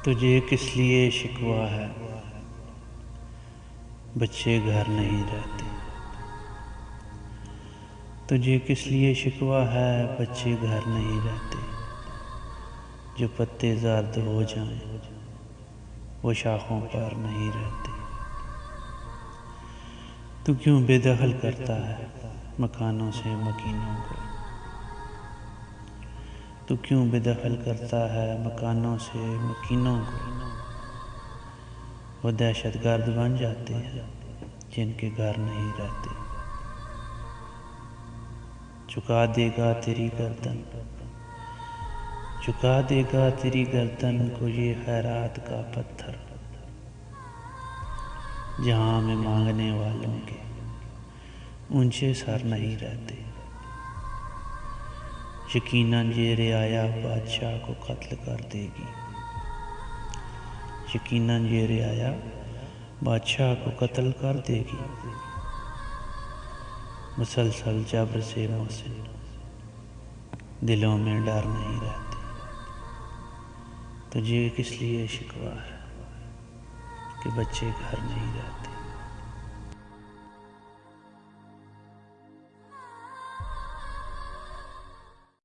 तुझे किस लिए शिकवा है, बच्चे घर नहीं रहते। तुझे किस लिए शिकवा है, बच्चे घर नहीं रहते। जो पत्ते ज़र्द हो जाएं, वो शाखों पर नहीं रहते। तू क्यों बेदखल करता है मकानों से मकीनों को। तू क्यों बेदखल करता है मकानों से मकीनों को। वो दहशतगर्द बन जाते हैं जिनके घर नहीं रहते। झुका देगा तेरी गर्दन, झुका देगा तेरी गर्दन को ये खैरात का पत्थर, जहाँ में मांगने वालों के ऊंचे सर नहीं रहते। यकीनन ये रियाया बादशाह को कत्ल कर देगी। यकीनन ये रियाया बादशाह को कत्ल कर देगी। मुसलसल जबर से मोहसिन दिलों में डर नहीं रहते। तुझे किस लिए शिकवा है कि बच्चे घर नहीं रहते।